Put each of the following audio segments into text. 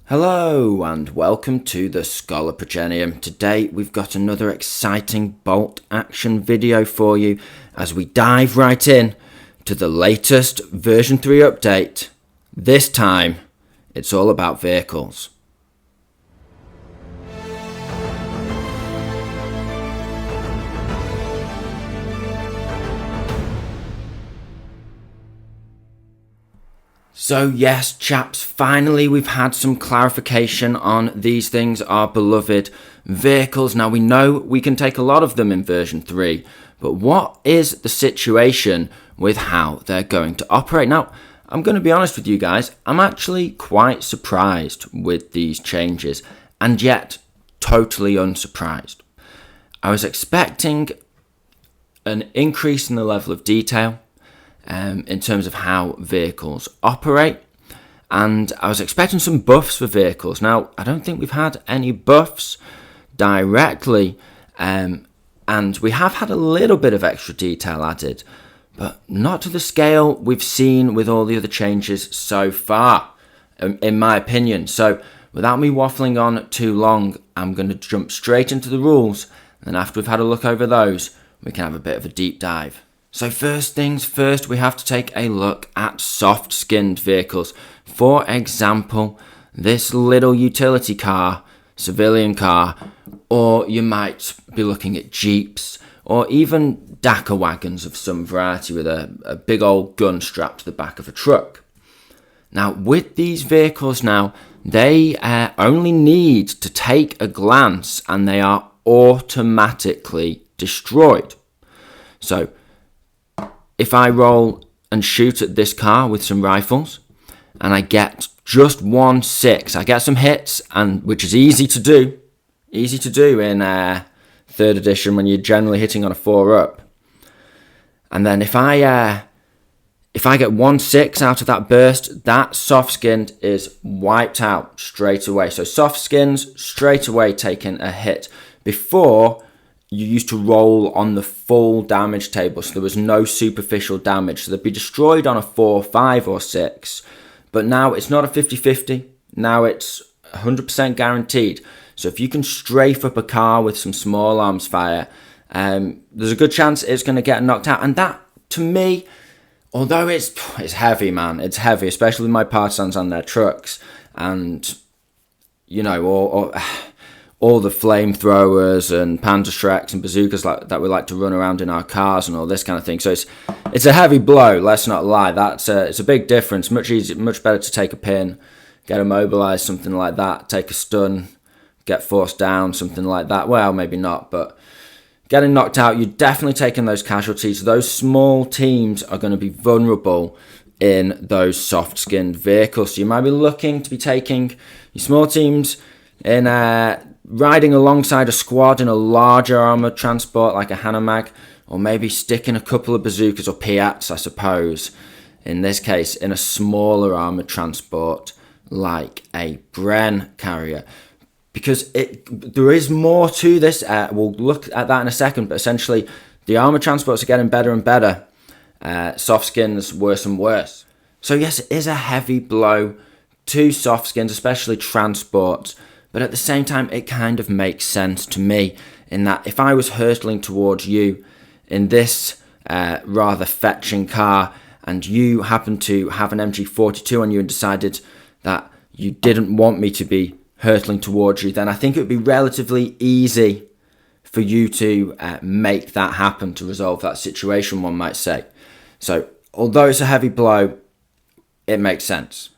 Hello and welcome to the Scholar Progenium. Today we've got another exciting bolt action video for you as we dive right in to the latest version 3 update. This time it's all about vehicles. So yes, chaps, finally we've had some clarification on these things, our beloved vehicles. Now we know we can take a lot of them in version 3, but what is the situation with how they're going to operate? Now, I'm going to be honest with you guys, I'm actually quite surprised with these changes, and yet totally unsurprised. I was expecting an increase in the level of detail in terms of how vehicles operate, and I was expecting some buffs for vehicles. Now, I don't think we've had any buffs directly, and we have had a little bit of extra detail added, but not to the scale we've seen with all the other changes so far, in my opinion. So without me waffling on too long, I'm going to jump straight into the rules, and after we've had a look over those, we can have a bit of a deep dive. So first things first, we have to take a look at soft-skinned vehicles. For example, this little utility car, civilian car, or you might be looking at Jeeps, or even Dakar wagons of some variety with a big old gun strapped to the back of a truck. Now, with these vehicles now, they only need to take a glance and they are automatically destroyed. So, if I roll and shoot at this car with some rifles and I get just 1-6, I get some hits, and which is easy to do in 3rd edition when you're generally hitting on a 4-up. And then if I get 1-6 out of that burst, that soft-skinned is wiped out straight away. So soft-skins straight away taking a hit. Before, you used to roll on the full damage table, so there was no superficial damage. So they'd be destroyed on a 4, 5 or 6. But now it's not a 50-50. Now it's 100% guaranteed. So if you can strafe up a car with some small arms fire, there's a good chance it's going to get knocked out. And that, to me, although it's heavy, man. It's heavy, especially with my partisans on their trucks. And, you know, all the flamethrowers and Panzerschrecks and bazookas that we like to run around in our cars and all this kind of thing. So it's a heavy blow, let's not lie. It's a big difference. Much better to take a pin, get immobilized, something like that, take a stun, get forced down, something like that. Well, maybe not, but getting knocked out, you're definitely taking those casualties. Those small teams are going to be vulnerable in those soft-skinned vehicles. So you might be looking to be taking your small teams in riding alongside a squad in a larger armoured transport like a Hanomags, or maybe sticking a couple of bazookas or Piats, I suppose, in this case, in a smaller armoured transport like a Bren carrier. Because there is more to this. We'll look at that in a second, but essentially the armoured transports are getting better and better. Soft skins worse and worse. So yes, it is a heavy blow to soft skins, especially transports. But at the same time, it kind of makes sense to me in that if I was hurtling towards you in this rather fetching car and you happen to have an MG42 on you and decided that you didn't want me to be hurtling towards you, then I think it would be relatively easy for you to make that happen, to resolve that situation, one might say. So, although it's a heavy blow, it makes sense.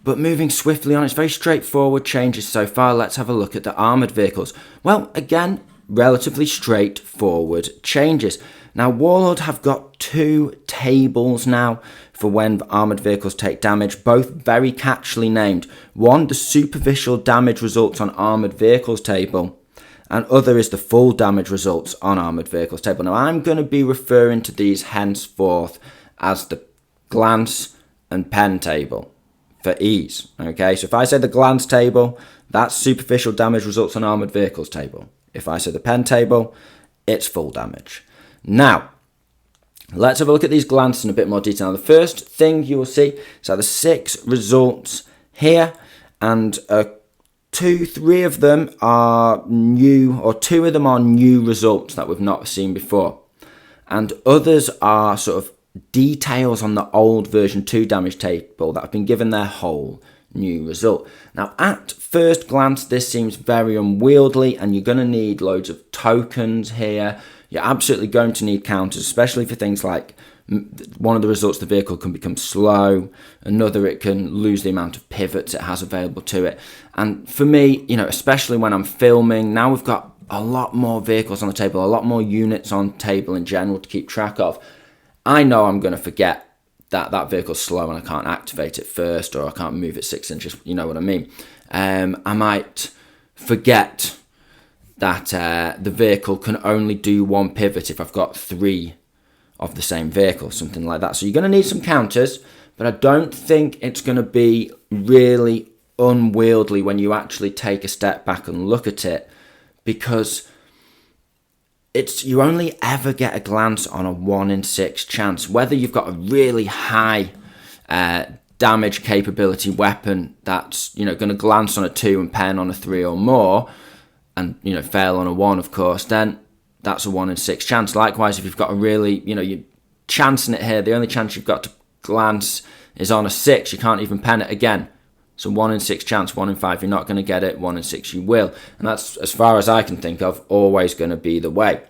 But moving swiftly on, it's very straightforward changes so far. Let's have a look at the armoured vehicles. Well, again, relatively straightforward changes. Now, Warlord have got 2 tables now for when armoured vehicles take damage, both very catchily named. One, the superficial damage results on armoured vehicles table, and other is the full damage results on armoured vehicles table. Now, I'm going to be referring to these henceforth as the glance and pen table for ease. Okay, so if I say the glance table, that's superficial damage results on armoured vehicles table. If I say the pen table, it's full damage. Now, let's have a look at these glances in a bit more detail. The first thing you will see is that the 6 results here and three of them are new, or two of them are new results that we've not seen before, and others are sort of details on the old version 2 damage table that have been given their whole new result. Now, at first glance, this seems very unwieldy, and you're going to need loads of tokens here. You're absolutely going to need counters, especially for things like one of the results, the vehicle can become slow. Another, it can lose the amount of pivots it has available to it. And for me, especially when I'm filming, now we've got a lot more vehicles on the table, a lot more units on table in general to keep track of. I know I'm going to forget that vehicle's slow and I can't activate it first, or I can't move it 6 inches, you know what I mean. I might forget that the vehicle can only do one pivot if I've got 3 of the same vehicle, something like that. So you're going to need some counters, but I don't think it's going to be really unwieldy when you actually take a step back and look at it, because you only ever get a glance on a 1 in 6 chance. Whether you've got a really high damage capability weapon that's going to glance on a 2 and pen on a 3 or more, and fail on a 1, of course, then that's a 1 in 6 chance. Likewise, if you've got a really, you're chancing it here, the only chance you've got to glance is on a 6. You can't even pen it again. So 1 in 6 chance, 1 in 5, you're not going to get it, 1 in 6 you will. And that's, as far as I can think of, always going to be the way.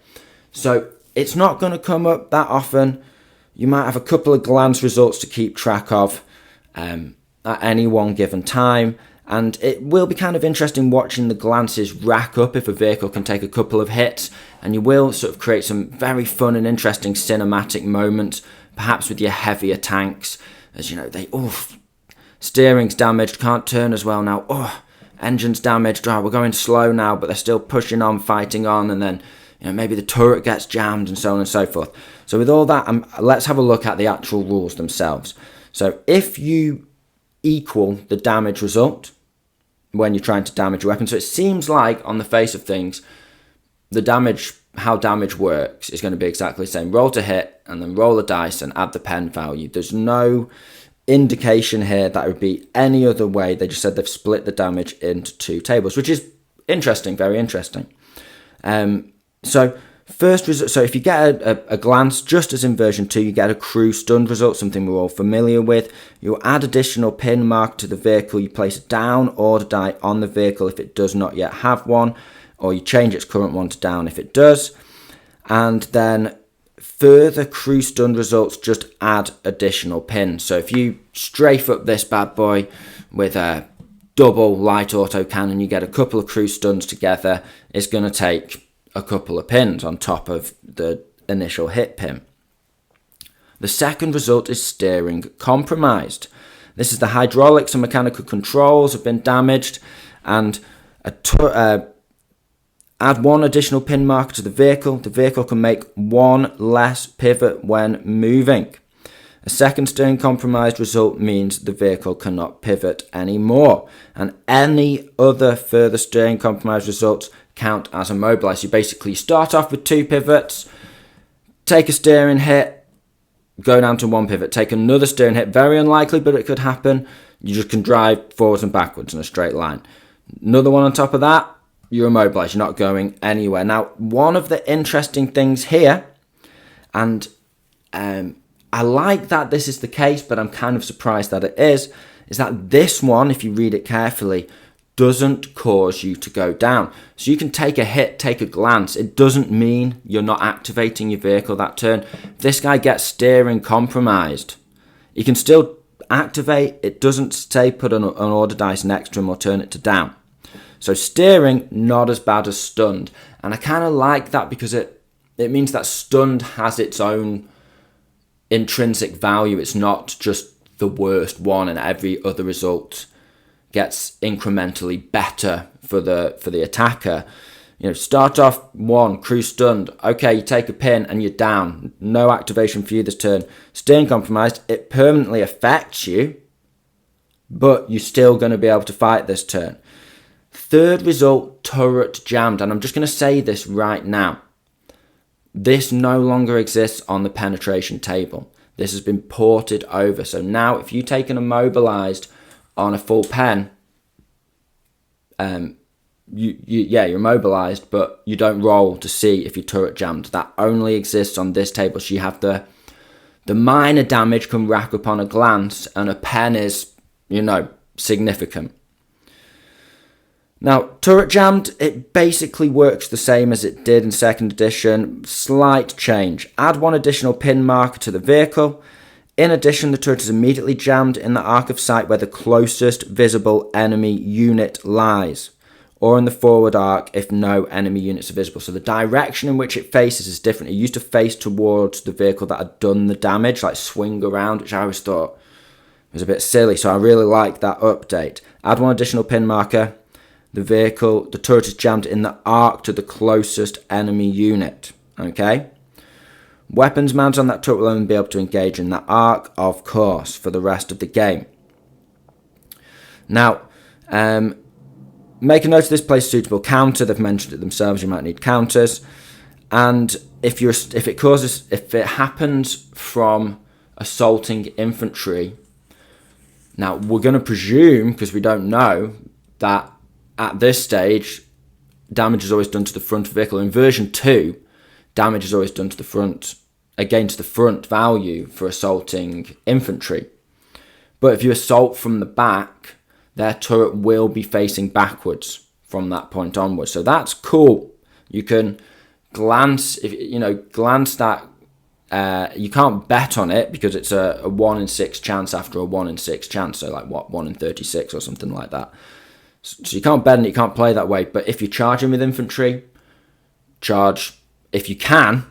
So it's not going to come up that often. You might have a couple of glance results to keep track of at any one given time. And it will be kind of interesting watching the glances rack up if a vehicle can take a couple of hits. And you will sort of create some very fun and interesting cinematic moments, perhaps with your heavier tanks. As steering's damaged, can't turn as well now. Engine's damaged, we're going slow now, but they're still pushing on, fighting on. And then maybe the turret gets jammed and so on and so forth. So with all that, let's have a look at the actual rules themselves. So if you equal the damage result when you're trying to damage a weapon, so it seems like on the face of things, how damage works is going to be exactly the same. Roll to hit and then roll a dice and add the pen value. There's no indication here that it would be any other way. They just said they've split the damage into 2 tables, which is interesting, very interesting. So if you get a glance, just as in version 2, you get a crew stunned result, something we're all familiar with. You'll add additional pin mark to the vehicle. You place a down order die on the vehicle if it does not yet have one, or you change its current one to down if it does. And then further crew stunned results just add additional pins. So if you strafe up this bad boy with a double light auto cannon, you get a couple of crew stuns together. It's going to take a couple of pins on top of the initial hit pin. The second result is steering compromised. This is the hydraulics and mechanical controls have been damaged, and add 1 additional pin marker to the vehicle. The vehicle can make 1 less pivot when moving. A second steering compromised result means the vehicle cannot pivot anymore, and any other further steering compromised results count as immobilized. You basically start off with 2 pivots, take a steering hit, go down to 1 pivot, take another steering hit, very unlikely, but it could happen. You just can drive forwards and backwards in a straight line. Another one on top of that, you're immobilized, you're not going anywhere. Now, one of the interesting things here, and I like that this is the case, but I'm kind of surprised that it is that this one, if you read it carefully, doesn't cause you to go down. So you can take a hit, take a glance. It doesn't mean you're not activating your vehicle that turn. If this guy gets steering compromised, he can still activate. It doesn't say put an order dice next to him or turn it to down. So steering, not as bad as stunned. And I kind of like that because it means that stunned has its own intrinsic value. It's not just the worst one and every other result gets incrementally better for the attacker. Start off 1, crew stunned. Okay, you take a pin and you're down. No activation for you this turn. Steering compromised, it permanently affects you, but you're still going to be able to fight this turn. Third result, turret jammed. And I'm just going to say this right now. This no longer exists on the penetration table. This has been ported over. So now if you take an immobilized on a full pen, you're immobilized, but you don't roll to see if your turret jammed. That only exists on this table. So you have the minor damage can rack up on a glance, and a pen is, significant. Now, turret jammed, it basically works the same as it did in 2nd edition. Slight change. Add 1 additional pin marker to the vehicle. In addition, the turret is immediately jammed in the arc of sight where the closest visible enemy unit lies, or in the forward arc if no enemy units are visible. So the direction in which it faces is different. It used to face towards the vehicle that had done the damage, like swing around, which I always thought was a bit silly. So I really like that update. Add 1 additional pin marker. The turret is jammed in the arc to the closest enemy unit. Okay? Weapons mounted on that turret will only be able to engage in that arc, of course, for the rest of the game. Now, make a note of this place suitable counter. They've mentioned it themselves. You might need counters, and if it happens from assaulting infantry. Now we're going to presume, because we don't know, that at this stage damage is always done to the front of the vehicle. In version 2, damage is always done to the front, against the front value for assaulting infantry. But if you assault from the back, their turret will be facing backwards from that point onwards. So that's cool. You can glance that. You can't bet on it because it's a 1 in 6 chance after a 1 in 6 chance. So 1 in 36 or something like that. So you can't bet on it, you can't play that way. But if you're charging with infantry, if you can,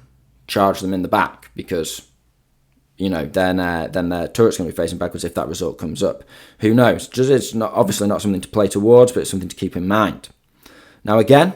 charge them in the back, because then their turret's going to be facing backwards if that result comes up. Who knows? It's obviously not something to play towards, but it's something to keep in mind. Now again,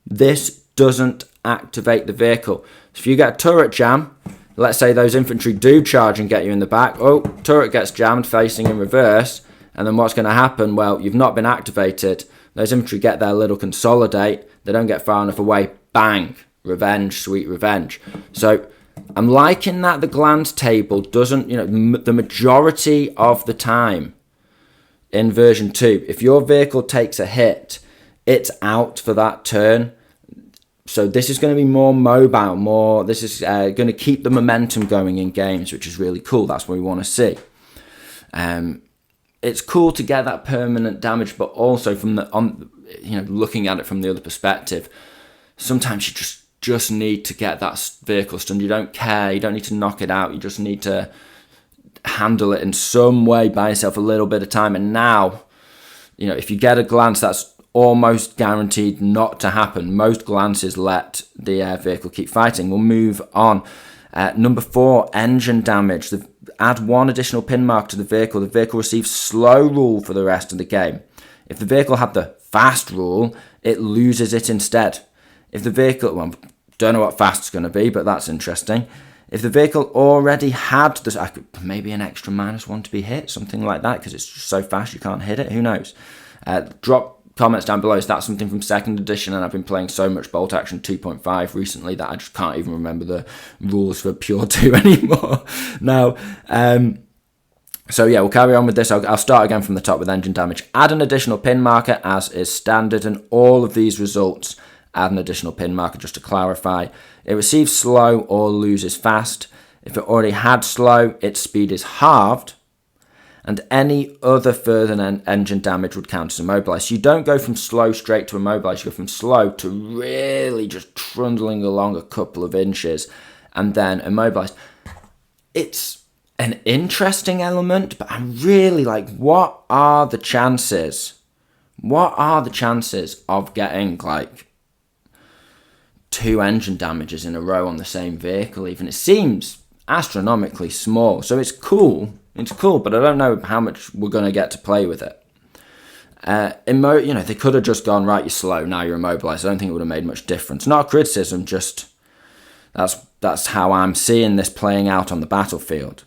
this doesn't activate the vehicle. So if you get a turret jam, let's say those infantry do charge and get you in the back. Oh, turret gets jammed facing in reverse. And then what's going to happen? Well, you've not been activated. Those infantry get their little consolidate. They don't get far enough away. Bang. Revenge. Sweet revenge. So I'm liking that the glance table doesn't, the majority of the time in version 2, if your vehicle takes a hit, it's out for that turn. So this is going to be more mobile, this is going to keep the momentum going in games, which is really cool. That's what we want to see. It's cool to get that permanent damage, but also from looking at it from the other perspective, sometimes you just need to get that vehicle stunned. You don't care. You don't need to knock it out. You just need to handle it in some way by yourself a little bit of time. And now, if you get a glance, that's almost guaranteed not to happen. Most glances let the vehicle keep fighting. We'll move on. Number 4, engine damage. Add 1 additional pin mark to the vehicle. The vehicle receives slow rule for the rest of the game. If the vehicle had the fast rule, it loses it instead. If the vehicle, don't know what fast is going to be, but that's interesting. If the vehicle already had maybe an extra -1 to be hit, something like that, because it's just so fast you can't hit it. Who knows? Drop comments down below. Is that something from 2nd edition? And I've been playing so much Bolt Action 2.5 recently that I just can't even remember the rules for Pure 2 anymore. Now, so yeah, we'll carry on with this. I'll start again from the top with engine damage. Add an additional pin marker as is standard, and all of these results add an additional pin marker just to clarify. It receives slow or loses fast. If it already had slow, its speed is halved, and any other further engine damage would count as immobilized. So you don't go from slow straight to immobilized. You go from slow to really just trundling along a couple of inches and then immobilized. It's an interesting element, but I'm really what are the chances? What are the chances of getting 2 engine damages in a row on the same vehicle even? It seems astronomically small. So it's cool. It's cool, but I don't know how much we're going to get to play with it. They could have just gone, right, you're slow, now you're immobilized. I don't think it would have made much difference. Not a criticism, just that's how I'm seeing this playing out on the battlefield.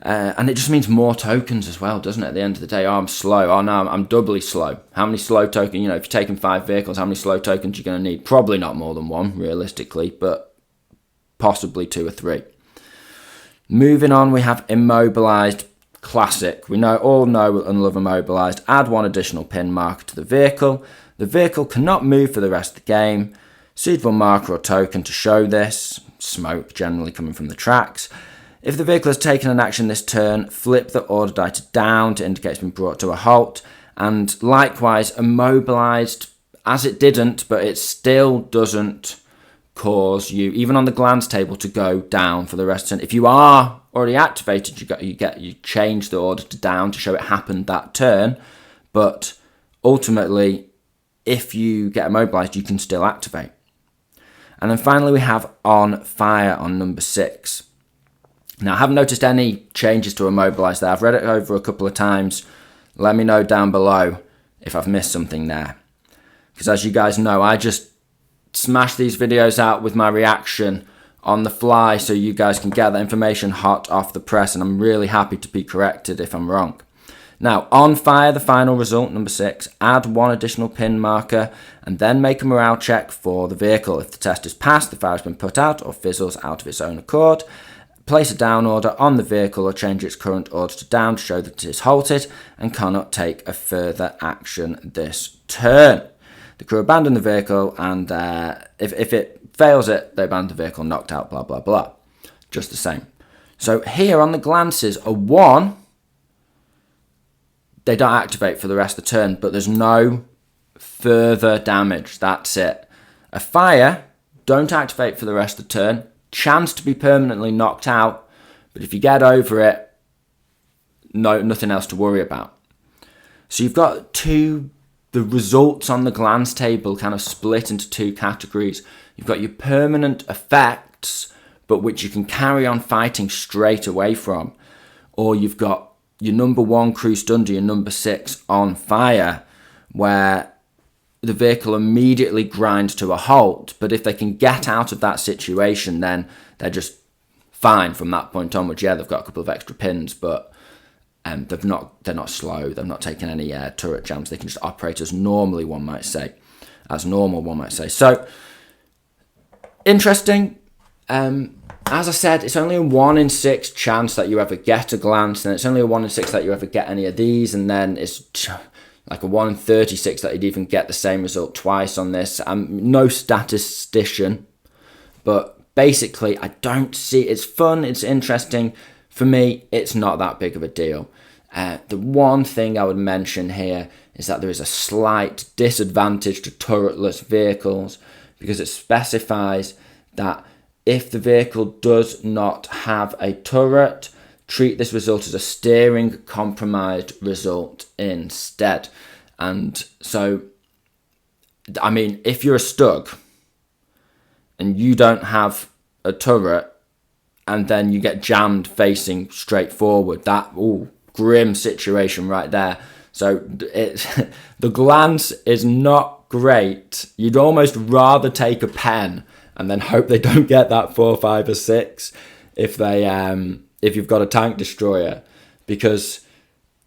And it just means more tokens as well, doesn't it? At the end of the day, I'm slow. Oh, no, I'm doubly slow. How many slow tokens? If you're taking 5 vehicles, how many slow tokens you're going to need? Probably not more than 1, realistically, but possibly 2 or 3. Moving on, we have immobilized. classic. We all know and love immobilized. Add one additional pin marker to the vehicle. The vehicle cannot move for the rest of the game. Suitable marker or token to show this. Smoke generally coming from the tracks. If the vehicle has taken an action this turn, flip the order die to down to indicate it's been brought to a halt. And likewise, immobilized, as it didn't, but it still doesn't cause you, even on the glance table, to go down for the rest of the turn. If you are already activated, you change the order to down to show it happened that turn. But ultimately, if you get immobilized, you can still activate. And then finally, we have on fire on number 6. Now, I haven't noticed any changes to immobilize there. I've read it over a couple of times. Let me know down below if I've missed something there. Because as you guys know, I just smash these videos out with my reaction on the fly so you guys can get that information hot off the press, and I'm really happy to be corrected if I'm wrong. Now, on fire, the final result, number 6, add one additional pin marker and then make a morale check for the vehicle. If the test is passed, the fire has been put out or fizzles out of its own accord. Place a down order on the vehicle or change its current order to down to show that it is halted and cannot take a further action this turn. The crew abandon the vehicle, and if it fails it, they abandon the vehicle, knocked out, blah, blah, blah. Just the same. So here on the glances, a 1, they don't activate for the rest of the turn, but there's no further damage. That's it. A fire, don't activate for the rest of the turn. Chance to be permanently knocked out, but if you get over it, nothing else to worry about. So you've got the results on the glance table kind of split into 2 categories. You've got your permanent effects, but which you can carry on fighting straight away from. Or you've got your number 1 crew stunned, your number 6 on fire, where the vehicle immediately grinds to a halt. But if they can get out of that situation, then they're just fine from that point onwards. Yeah, they've got a couple of extra pins, but they're not slow. They've not taken any turret jams. They can just operate as normally, one might say. As normal, one might say. So, interesting. As I said, it's only a 1 in 6 chance that you ever get a glance, and it's only a 1 in 6 that you ever get any of these, and then it's like a 1 in 36 that you'd even get the same result twice on this. I'm no statistician, but basically I don't see, it's fun, it's interesting. For me, it's not that big of a deal. The one thing I would mention here is that there is a slight disadvantage to turretless vehicles, because it specifies that if the vehicle does not have a turret, treat this result as a steering compromised result instead. And so, I mean, if you're a Stug and you don't have a turret and then you get jammed facing straight forward, that grim situation right there. So the glance is not great. You'd almost rather take a pen and then hope they don't get that 4, 5, or 6 if you've got a tank destroyer, because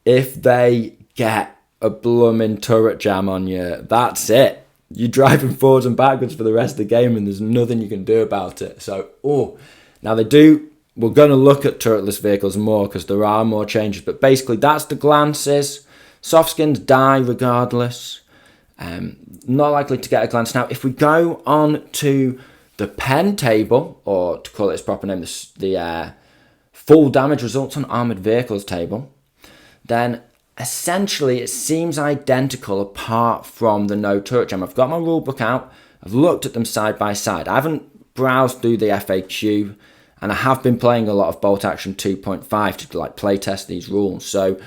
if they get a blooming turret jam on you, that's it. You're driving forwards and backwards for the rest of the game, and there's nothing you can do about it. So, now we're going to look at turretless vehicles more because there are more changes, but basically that's the glances. Soft skins die regardless. Not likely to get a glance. Now, if we go on to the pen table, or to call it its proper name, the full damage results on armoured vehicles table, then essentially it seems identical apart from the no turret jam. I've got my rulebook out, I've looked at them side by side. I haven't browsed through the FAQ, and I have been playing a lot of Bolt Action 2.5 to play test these rules. So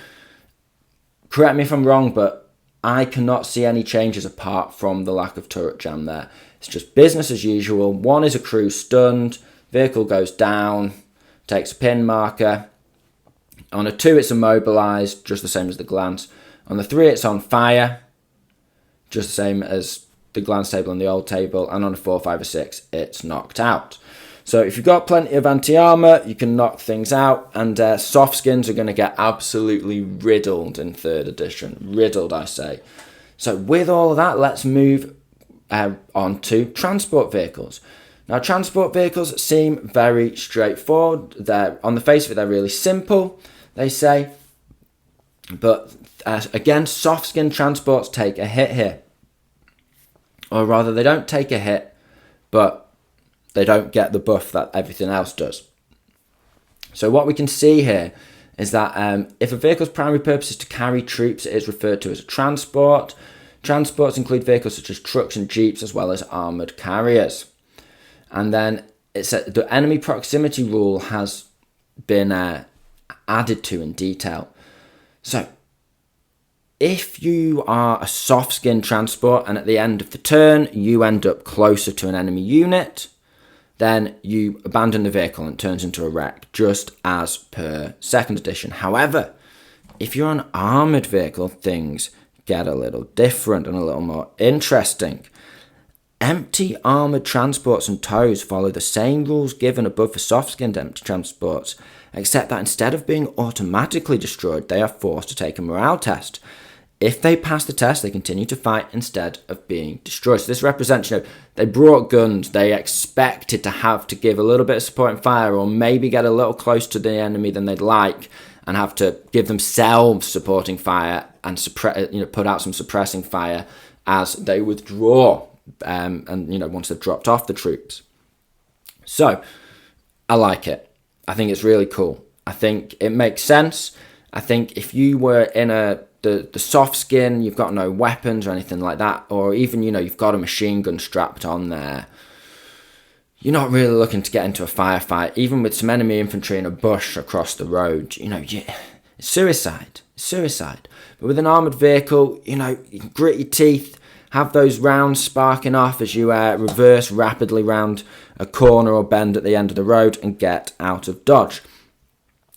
correct me if I'm wrong, but I cannot see any changes apart from the lack of turret jam there. It's just business as usual. 1 is a crew stunned, vehicle goes down, takes a pin marker. On a 2, it's immobilized, just the same as the glance. On the 3, it's on fire, just the same as the glance table and the old table. And on a 4, 5, or 6, it's knocked out. So if you've got plenty of anti-armor, you can knock things out. And soft skins are going to get absolutely riddled in 3rd edition. Riddled, I say. So with all of that, let's move on to transport vehicles. Now, transport vehicles seem very straightforward. On the face of it, they're really simple. They say But again, soft skin transports take a hit here. Or rather, they don't take a hit, but they don't get the buff that everything else does. So what we can see here is that if a vehicle's primary purpose is to carry troops, it is referred to as a transport. Transports include vehicles such as trucks and jeeps, as well as armoured carriers. And then the enemy proximity rule has been added to in detail. So if you are a soft skin transport and at the end of the turn you end up closer to an enemy unit, then you abandon the vehicle and it turns into a wreck, just as per 2nd edition. However, if you're an armoured vehicle, things get a little different and a little more interesting. Empty armoured transports and tows follow the same rules given above for soft-skinned empty transports, except that instead of being automatically destroyed, they are forced to take a morale test. If they pass the test, they continue to fight instead of being destroyed. So this represents, they brought guns, they expected to have to give a little bit of supporting fire or maybe get a little close to the enemy than they'd like and have to give themselves supporting fire and put out some suppressing fire as they withdraw once they've dropped off the troops. So I like it. I think it's really cool. I think it makes sense. I think if you were in the soft skin, you've got no weapons or anything like that, or even, you've got a machine gun strapped on there, you're not really looking to get into a firefight, even with some enemy infantry in a bush across the road. It's suicide. But with an armoured vehicle, you can grit your teeth, have those rounds sparking off as you reverse rapidly round a corner or bend at the end of the road and get out of dodge.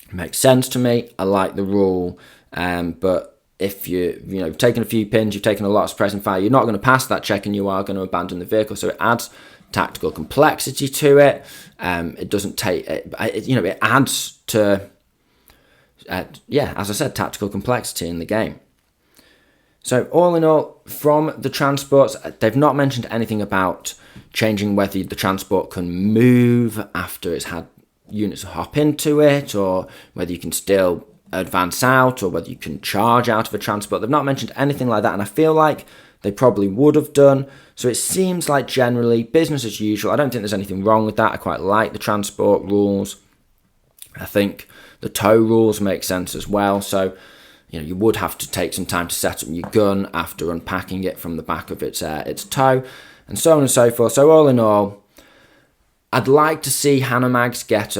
It makes sense to me. I like the rule, but if you've taken a few pins, you've taken a lot of suppressing fire, you're not going to pass that check and you are going to abandon the vehicle. So it adds tactical complexity to it. It doesn't take it adds to as I said, tactical complexity in the game. So all in all, from the transports, they've not mentioned anything about changing whether the transport can move after it's had units hop into it, or whether you can still advance out, or whether you can charge out of a transport. They've not mentioned anything like that, and I feel like they probably would have done. So it seems like generally business as usual. I don't think there's anything wrong with that. I quite like the transport rules. I think the tow rules make sense as well. So you would have to take some time to set up your gun after unpacking it from the back of its tow, and so on and so forth. So all in all, I'd like to see Hanomags get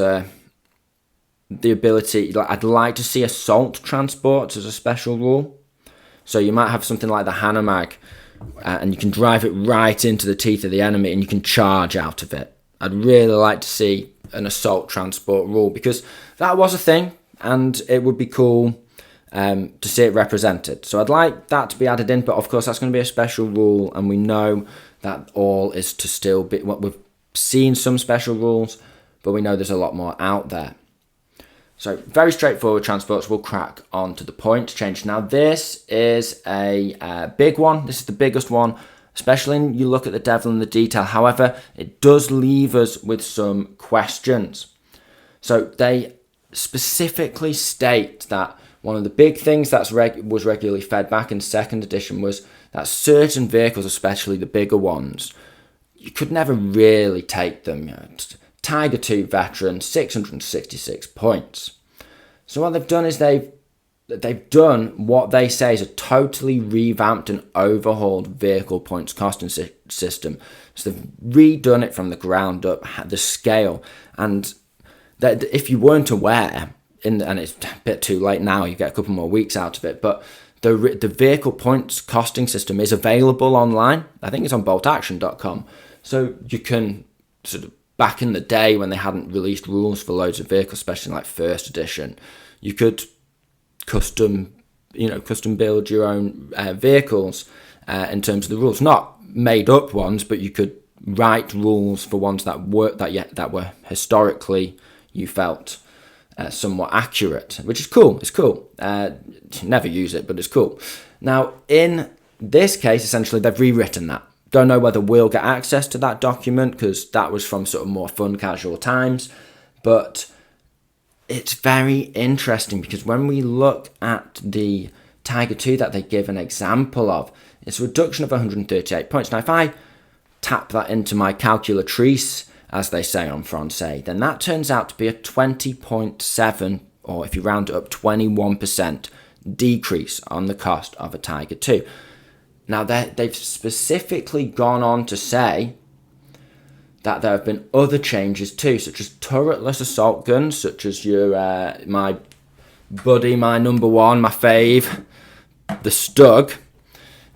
the ability. I'd like to see assault transports as a special rule. So you might have something like the Hanomag, and you can drive it right into the teeth of the enemy, and you can charge out of it. I'd really like to see an assault transport rule, because that was a thing, and it would be cool to see it represented. So I'd like that to be added in, but of course that's going to be a special rule, and we know that all is to still be. We've seen some special rules, but we know there's a lot more out there. So very straightforward transports. We'll crack on to the point change. Now this is a big one. This is the biggest one, especially when you look at the devil in the detail. However, it does leave us with some questions. So they specifically state that one of the big things that was regularly fed back in 2nd edition was that certain vehicles, especially the bigger ones, you could never really take them. Tiger 2 veteran, 666 points. So what they've done is they've done what they say is a totally revamped and overhauled vehicle points costing system. So they've redone it from the ground up, the scale, and that if you weren't aware, and it's a bit too late now, you get a couple more weeks out of it, but the vehicle points costing system is available online. I think it's on boltaction.com. So you can sort of, back in the day when they hadn't released rules for loads of vehicles, especially like 1st edition, you could custom build your own vehicles in terms of the rules. Not made up ones, but you could write rules for ones that were historically you felt somewhat accurate, which is cool. It's cool. Never use it, but it's cool. Now, in this case, essentially, they've rewritten that. Don't know whether we'll get access to that document, because that was from sort of more fun, casual times. But it's very interesting because when we look at the Tiger 2 that they give an example of, it's a reduction of 138 points. Now, if I tap that into my calculatrice, as they say en français, then that turns out to be a 20.7, or if you round it up, 21% decrease on the cost of a Tiger 2. Now, they've specifically gone on to say that there have been other changes too, such as turretless assault guns, such as your my buddy, my number one, my fave, the Stug.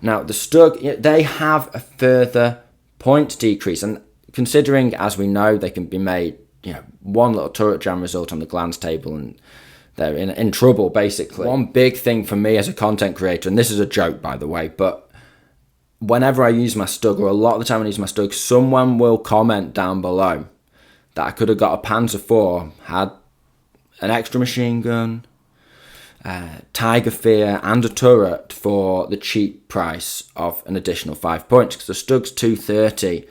Now, the Stug, they have a further point decrease, and considering, as we know, they can be made, one little turret jam result on the glance table, and they're in trouble, basically. One big thing for me as a content creator, and this is a joke, by the way, but whenever I use my Stug, or a lot of the time when I use my Stug, someone will comment down below that I could have got a Panzer IV, had an extra machine gun, Tiger Fear, and a turret for the cheap price of an additional 5 points, because the Stug's 230,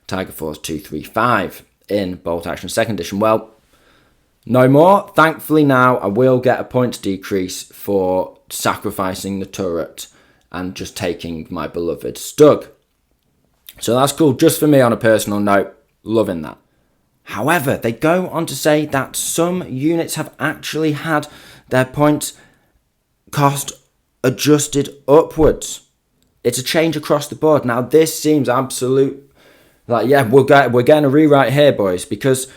Tiger IV's 235 in Bolt Action 2nd Edition. Well, no more. Thankfully now I will get a points decrease for sacrificing the turret and just taking my beloved Stug. So that's cool, just for me on a personal note, loving that. However, they go on to say that some units have actually had their points cost adjusted upwards. It's a change across the board. Now this seems absolute, we're getting a rewrite here, boys, because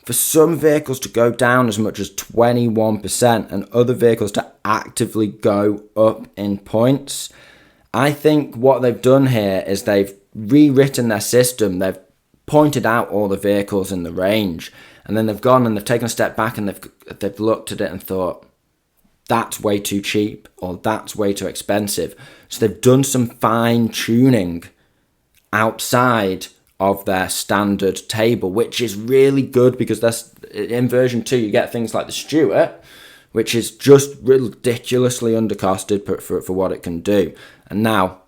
for some vehicles to go down as much as 21% and other vehicles to actively go up in points, I think what they've done here is they've rewritten their system. They've pointed out all the vehicles in the range, and then they've gone and they've taken a step back and they've looked at it and thought, that's way too cheap, or that's way too expensive. So they've done some fine tuning outside of their standard table, which is really good, because that's in version 2 you get things like the Stuart, which is just ridiculously undercosted for what it can do. And now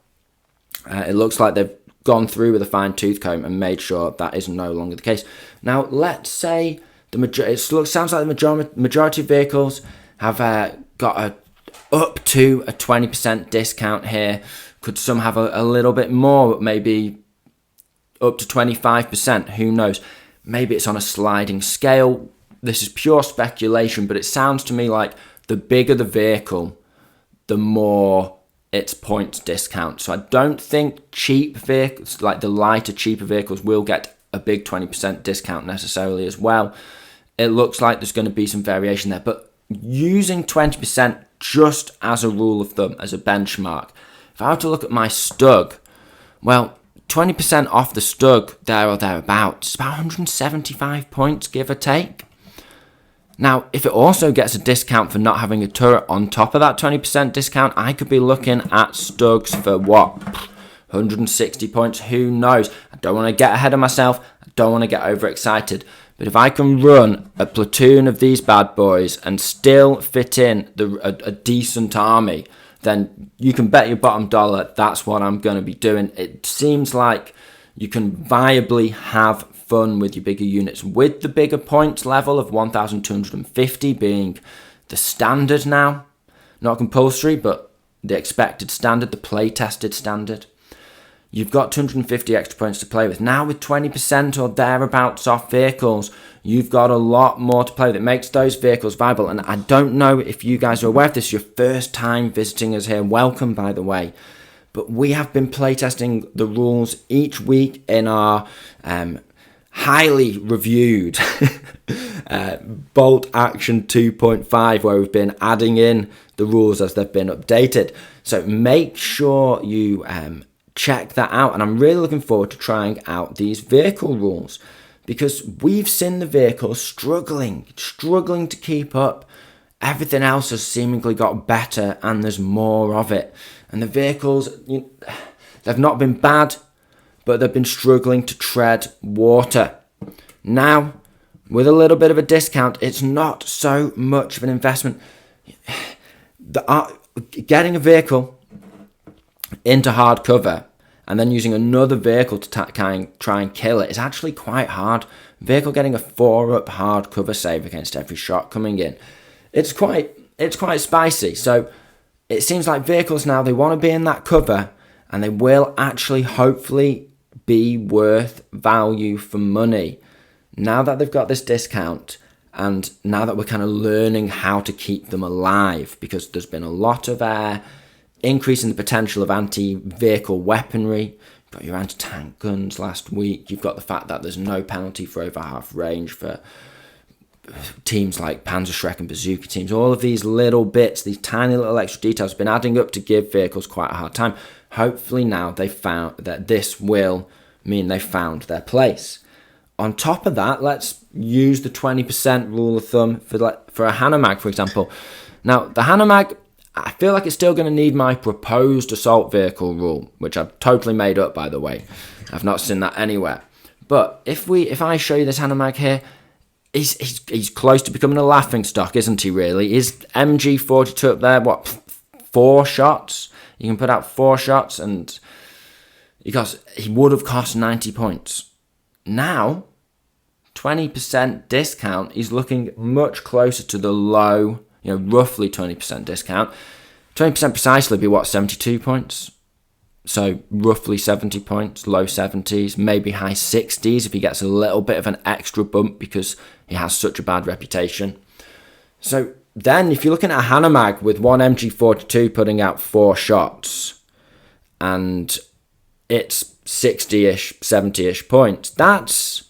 it looks like they've gone through with a fine tooth comb and made sure that is no longer the case. Now, let's say sounds like the majority of vehicles have got up to a 20% discount here. Could some have a little bit more, maybe up to 25%, who knows? Maybe it's on a sliding scale. This is pure speculation, but it sounds to me like the bigger the vehicle, the more its points discount. So I don't think cheap vehicles, like the lighter, cheaper vehicles, will get a big 20% discount necessarily as well. It looks like there's going to be some variation there, but using 20% just as a rule of thumb, as a benchmark, if I were to look at my Stug, well, 20% off the Stug, there or thereabouts, it's about 175 points, give or take. Now, if it also gets a discount for not having a turret on top of that 20% discount, I could be looking at Stugs for what? 160 points, who knows? I don't want to get ahead of myself, I don't want to get overexcited, but if I can run a platoon of these bad boys and still fit in a decent army, then you can bet your bottom dollar that's what I'm going to be doing. It seems like you can viably have fun with your bigger units, with the bigger points level of 1,250 being the standard now. Not compulsory, but the expected standard, the play-tested standard. You've got 250 extra points to play with. Now with 20% or thereabouts off vehicles, you've got a lot more to play with. It makes those vehicles viable. And I don't know if you guys are aware of this, your first time visiting us here. Welcome, by the way. But we have been playtesting the rules each week in our highly reviewed Bolt Action 2.5, where we've been adding in the rules as they've been updated. So make sure you check that out, and I'm really looking forward to trying out these vehicle rules, because we've seen the vehicles struggling to keep up. Everything else has seemingly got better, and there's more of it. And the vehicles, they've not been bad, but they've been struggling to tread water. Now, with a little bit of a discount, it's not so much of an investment. Getting a vehicle into hard cover and then using another vehicle to try and kill it is actually quite hard. Vehicle getting a 4-up hard cover save against every shot coming in. It's quite spicy. So it seems like vehicles now, they want to be in that cover, and they will actually hopefully be worth value for money. Now that they've got this discount, and now that we're kind of learning how to keep them alive, because there's been a lot of increase in the potential of anti-vehicle weaponry. You've got your anti-tank guns last week. You've got the fact that there's no penalty for over half range for teams like Panzerschreck and Bazooka teams. All of these little bits, these tiny little extra details have been adding up to give vehicles quite a hard time. Hopefully now they've found that this will mean they've found their place. On top of that, let's use the 20% rule of thumb for a Hanomag, for example. Now, the Hanomag, I feel like it's still going to need my proposed assault vehicle rule, which I've totally made up, by the way. I've not seen that anywhere. But if I show you this Hanomag here, he's close to becoming a laughing stock, isn't he, really? Is MG42 up there, 4 shots? You can put out 4 shots, and he would have cost 90 points. Now, 20% discount, he's looking much closer to the low, roughly 20% discount. 20% precisely be 72 points? So roughly 70 points, low 70s, maybe high 60s if he gets a little bit of an extra bump because he has such a bad reputation. So then if you're looking at a Hanomag with one MG42 putting out 4 shots and it's 60-ish, 70-ish points, that's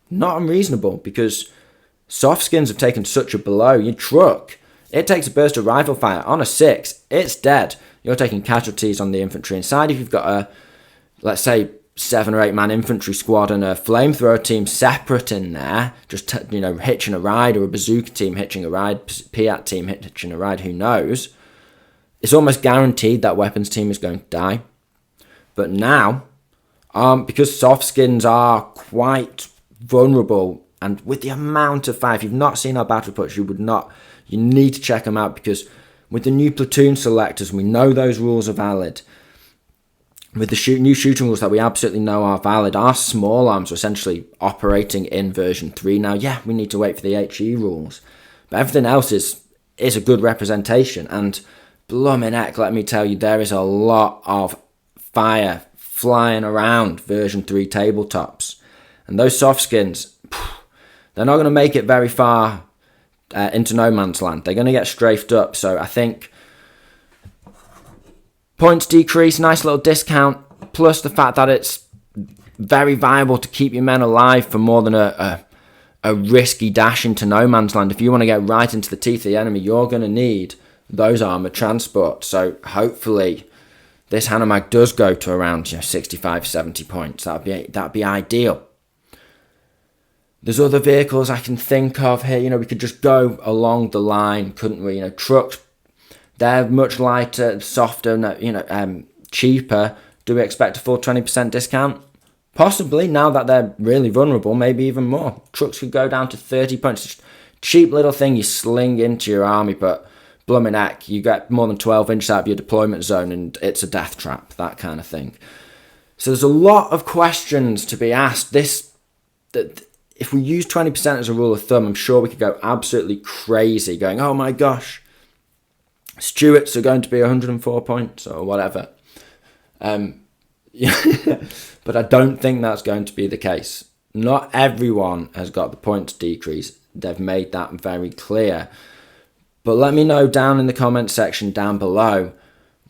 not unreasonable because soft skins have taken such a blow. Your truck, it takes a burst of rifle fire. On a 6, it's dead. You're taking casualties on the infantry inside. If you've got a, let's say, 7 or 8 man infantry squad and a flamethrower team separate in there, just hitching a ride, or a bazooka team hitching a ride, Piat team hitching a ride, who knows? It's almost guaranteed that weapons team is going to die. But now, because soft skins are quite vulnerable, and with the amount of fire, if you've not seen our battle reports, you need to check them out, because with the new platoon selectors, we know those rules are valid. With the new shooting rules that we absolutely know are valid, our small arms are essentially operating in version 3 now. Yeah, we need to wait for the HE rules, but everything else is a good representation. And blooming heck, let me tell you, there is a lot of fire flying around version 3 tabletops. And those soft skins, they're not going to make it very far into no man's land. They're going to get strafed up. So I think points decrease, nice little discount, plus the fact that it's very viable to keep your men alive for more than a risky dash into no man's land. If you want to get right into the teeth of the enemy, you're going to need those armoured transports. So hopefully this Hanomag does go to around 65, 70 points. That'd be ideal. There's other vehicles I can think of here. We could just go along the line, couldn't we? Trucks, they're much lighter, softer, cheaper. Do we expect a full 20% discount? Possibly, now that they're really vulnerable, maybe even more. Trucks could go down to 30 points. Just cheap little thing you sling into your army, but blooming heck, you get more than 12 inches out of your deployment zone and it's a death trap, that kind of thing. So there's a lot of questions to be asked. If we use 20% as a rule of thumb, I'm sure we could go absolutely crazy going, oh my gosh, Stuarts are going to be 104 points or whatever. But I don't think that's going to be the case. Not everyone has got the points decrease. They've made that very clear. But let me know down in the comment section down below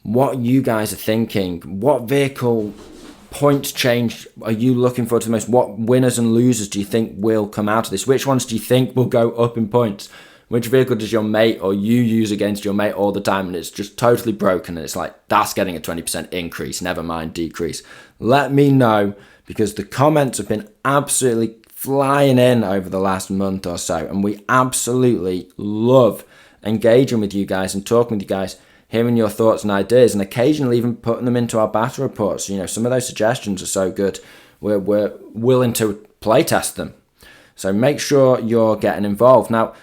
what you guys are thinking. What vehicle points change are you looking forward to the most? What winners and losers do you think will come out of this? Which ones do you think will go up in points? Which vehicle does your mate or you use against your mate all the time and it's just totally broken and it's like, that's getting a 20% increase, never mind decrease? Let me know, because the comments have been absolutely flying in over the last month or so, and we absolutely love engaging with you guys and talking with you guys, hearing your thoughts and ideas, and occasionally even putting them into our battle reports. Some of those suggestions are so good, we're willing to playtest them. So make sure you're getting involved. Now,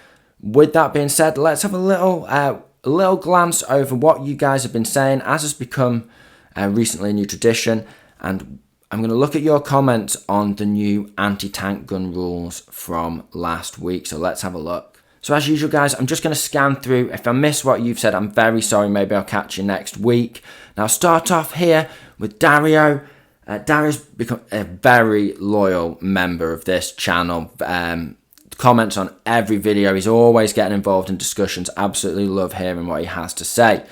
with that being said, let's have a little glance over what you guys have been saying, as has become recently a new tradition. And I'm going to look at your comments on the new anti-tank gun rules from last week. So let's have a look. So as usual, guys, I'm just going to scan through. If I miss what you've said, I'm very sorry. Maybe I'll catch you next week. Now, I'll start off here with Dario. Dario's become a very loyal member of this channel. Comments on every video. He's always getting involved in discussions. Absolutely love hearing what he has to say.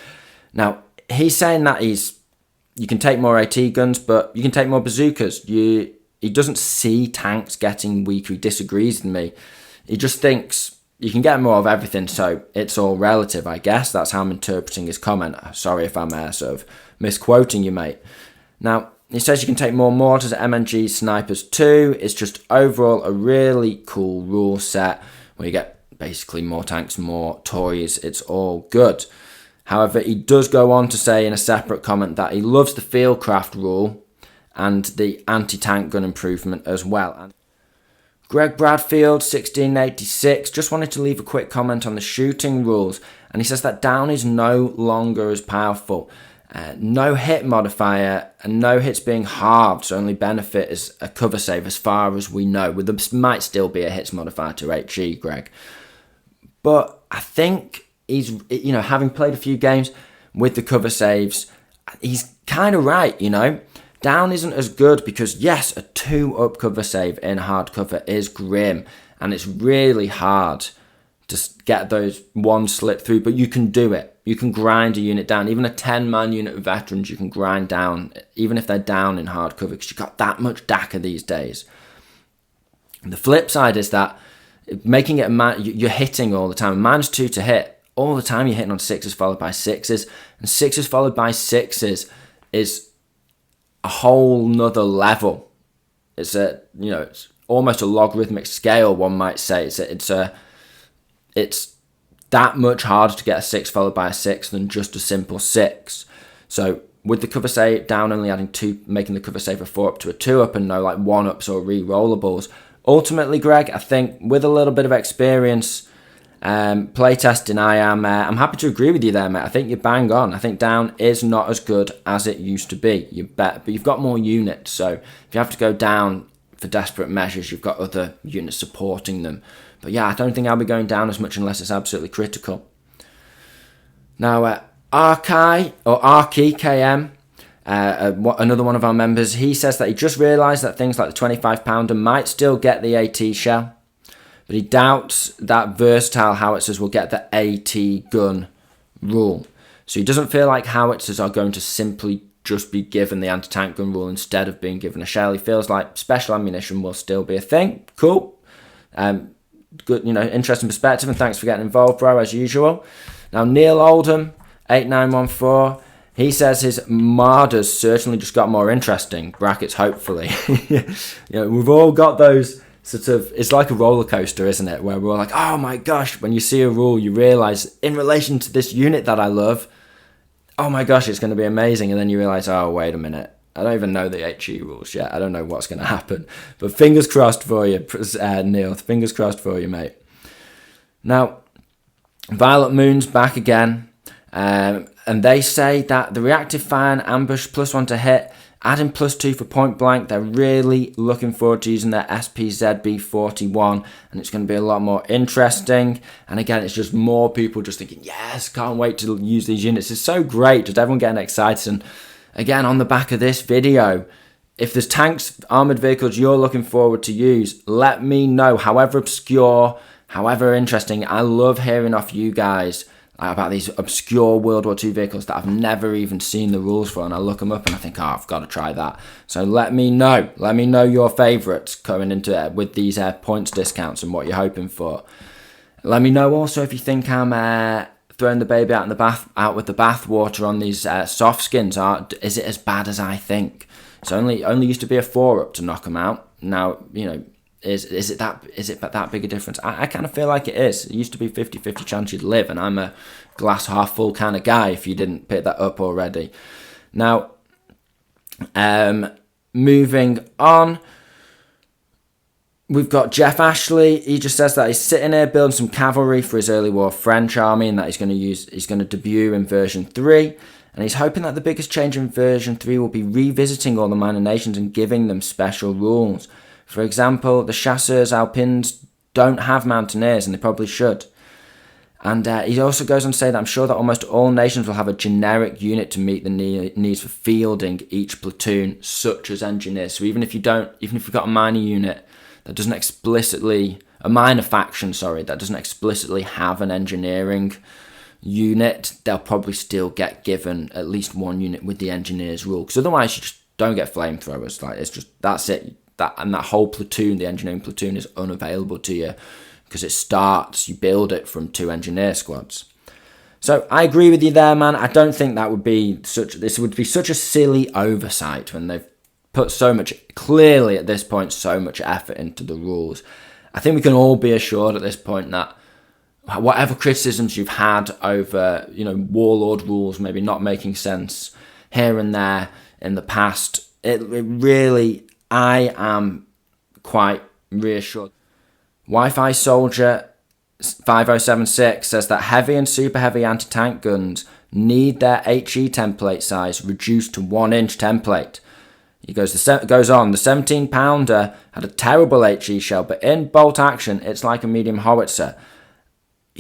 Now, he's saying that you can take more AT guns, but you can take more bazookas. He doesn't see tanks getting weaker. He disagrees with me. He just thinks you can get more of everything, so it's all relative, I guess. That's how I'm interpreting his comment. Sorry if I'm sort of misquoting you, mate. Now, he says you can take more mortars, MNGs, snipers too. It's just overall a really cool rule set where you get basically more tanks, more toys. It's all good. However, he does go on to say in a separate comment that he loves the Fieldcraft rule and the anti-tank gun improvement as well. Greg Bradfield, 1686, just wanted to leave a quick comment on the shooting rules. And he says that down is no longer as powerful. No hit modifier and no hits being halved, so only benefit is a cover save as far as we know. There might still be a hits modifier to HE, Greg. But I think he's, having played a few games with the cover saves, he's kind of right, Down isn't as good because, yes, a 2-up cover save in hardcover is grim and it's really hard to get those one slip through, but you can do it. You can grind a unit down. Even a 10-man unit of veterans you can grind down, even if they're down in hardcover, because you've got that much DACA these days. And the flip side is that making it you're hitting all the time. -2 to hit. All the time you're hitting on 6s followed by 6s, and 6s followed by 6s is a whole nother level. It's it's almost a logarithmic scale, one might say. It's that much harder to get a 6 followed by a 6 than just a simple 6. So with the cover save down only adding 2, making the cover save a 4-up to a 2-up and no 1-ups or re-rollables. Ultimately, Greg, I think with a little bit of experience, playtesting, I'm happy to agree with you there, mate. I think you're bang on. I think down is not as good as it used to be. But you've got more units, so if you have to go down for desperate measures, you've got other units supporting them. But yeah, I don't think I'll be going down as much unless it's absolutely critical. Now, Arki KM, another one of our members, he says that he just realised that things like the 25-pounder might still get the AT shell, but he doubts that versatile howitzers will get the AT gun rule. So he doesn't feel like howitzers are going to simply just be given the anti-tank gun rule instead of being given a shell. He feels like special ammunition will still be a thing. Cool. Good, interesting perspective, and thanks for getting involved, bro, as usual. Now, Neil Oldham, 8914, he says his Marder's certainly just got more interesting, brackets hopefully. We've all got those sort of, it's like a roller coaster, isn't it? Where we're all like, oh my gosh, when you see a rule, you realise, in relation to this unit that I love, oh my gosh, it's going to be amazing. And then you realise, oh, wait a minute. I don't even know the HE rules yet. I don't know what's going to happen. But fingers crossed for you, Neil. Fingers crossed for you, mate. Now, Violet Moon's back again. And they say that the reactive fire and ambush +1 to hit, adding +2 for point blank. They're really looking forward to using their SPZB41. And it's going to be a lot more interesting. And again, it's just more people just thinking, yes, can't wait to use these units. It's so great. Just everyone getting excited. And again, on the back of this video, if there's tanks, armoured vehicles you're looking forward to use, let me know. However obscure, however interesting, I love hearing off you guys about these obscure World War II vehicles that I've never even seen the rules for, and I look them up and I think, I've got to try that. So let me know. Let me know your favourites coming into it with these points discounts and what you're hoping for. Let me know also if you think I'm throwing the baby out with the bathwater on these soft skins. Is it as bad as I think? It's only used to be a 4-up to knock them out. Now, is it that big a difference? I kind of feel like it is. It used to be 50-50 chance you'd live, and I'm a glass half full kind of guy if you didn't pick that up already. Now, moving on. We've got Jeff Ashley. He just says that he's sitting here building some cavalry for his early war French army, and that he's going to debut in version 3. and he's hoping that the biggest change in version 3 will be revisiting all the minor nations and giving them special rules. For example, the Chasseurs Alpins don't have mountaineers, and they probably should. And he also goes on to say that I'm sure that almost all nations will have a generic unit to meet the needs for fielding each platoon, such as engineers. So even if you've got a minor unit that doesn't explicitly, a minor faction, that doesn't explicitly have an engineering unit, they'll probably still get given at least one unit with the engineers rule. Because otherwise, you just don't get flamethrowers. Like, it's just, that's it. That whole platoon, the engineering platoon, is unavailable to you. Because you build it from 2 engineer squads. So I agree with you there, man. I don't think this would be such a silly oversight when they've put clearly at this point, so much effort into the rules. I think we can all be assured at this point that whatever criticisms you've had over, warlord rules maybe not making sense here and there in the past, I am quite reassured. Wi-Fi Soldier 5076 says that heavy and super heavy anti-tank guns need their HE template size reduced to 1-inch template. He goes on, the 17-pounder had a terrible HE shell, but in bolt action, it's like a medium howitzer.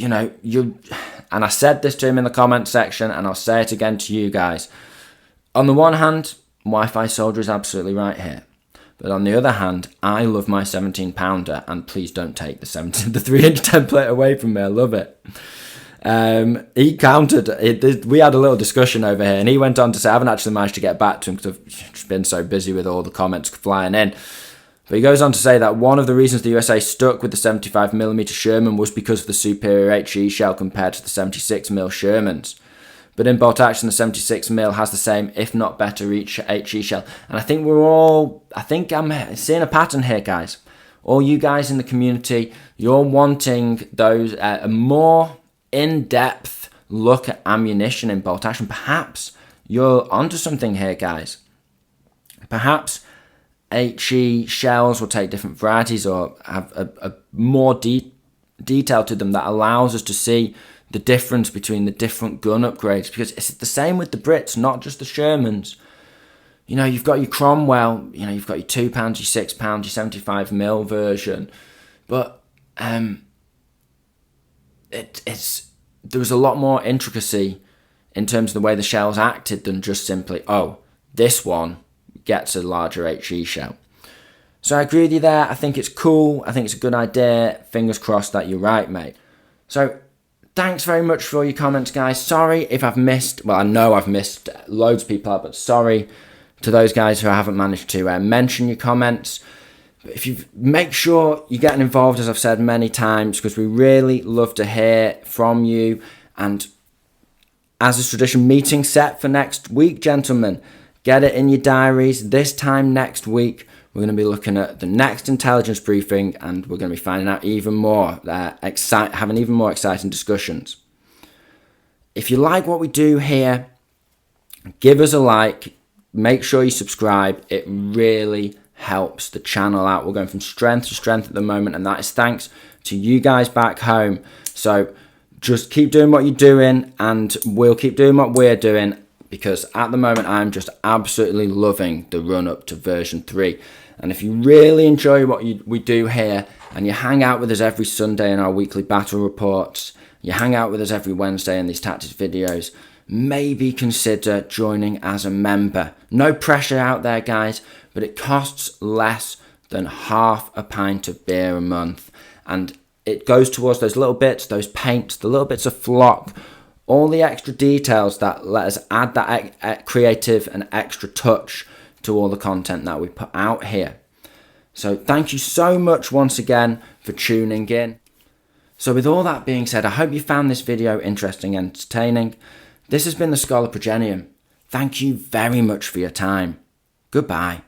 And I said this to him in the comment section, and I'll say it again to you guys. On the one hand, Wi-Fi Soldier is absolutely right here. But on the other hand, I love my 17-pounder, and please don't take the 3-inch template away from me. I love it. He countered. We had a little discussion over here, and he went on to say, I haven't actually managed to get back to him because I've just been so busy with all the comments flying in. But he goes on to say that one of the reasons the USA stuck with the 75mm Sherman was because of the superior HE shell compared to the 76mm Shermans. But in bolt action, the 76mm has the same, if not better, HE shell. And I think I'm seeing a pattern here, guys. All you guys in the community, you're wanting those a more in-depth look at ammunition in bolt action. Perhaps you're onto something here, guys. Perhaps HE shells will take different varieties or have a more detail to them that allows us to see the difference between the different gun upgrades, because it's the same with the Brits, not just the Shermans. You've got your Cromwell, you've got your £2, your £6, your 75mm version, but there was a lot more intricacy in terms of the way the shells acted than just simply, this one gets a larger HE shell. So I agree with you there. I think it's cool. I think it's a good idea. Fingers crossed that you're right, mate. So thanks very much for all your comments, guys. Sorry if I've missed, I know I've missed loads of people out, but sorry to those guys who I haven't managed to mention your comments. But if you make sure you're getting involved, as I've said many times, because we really love to hear from you. And as is tradition, meeting set for next week, gentlemen. Get it in your diaries. This time next week, we're going to be looking at the next intelligence briefing, and we're going to be finding out even more, having even more exciting discussions. If you like what we do here, give us a like. Make sure you subscribe. It really helps the channel out. We're going from strength to strength at the moment, and that is thanks to you guys back home. So just keep doing what you're doing, and we'll keep doing what we're doing, because at the moment I'm just absolutely loving the run up to version 3. And if you really enjoy what we do here, and you hang out with us every Sunday in our weekly battle reports, you hang out with us every Wednesday in these tactics videos, maybe consider joining as a member. No pressure out there, guys, but it costs less than half a pint of beer a month. And it goes towards those little bits, those paints, the little bits of flock, all the extra details that let us add that creative and extra touch to all the content that we put out here. So thank you so much once again for tuning in. So with all that being said, I hope you found this video interesting and entertaining. This has been the Scholar Progenium. Thank you very much for your time. Goodbye.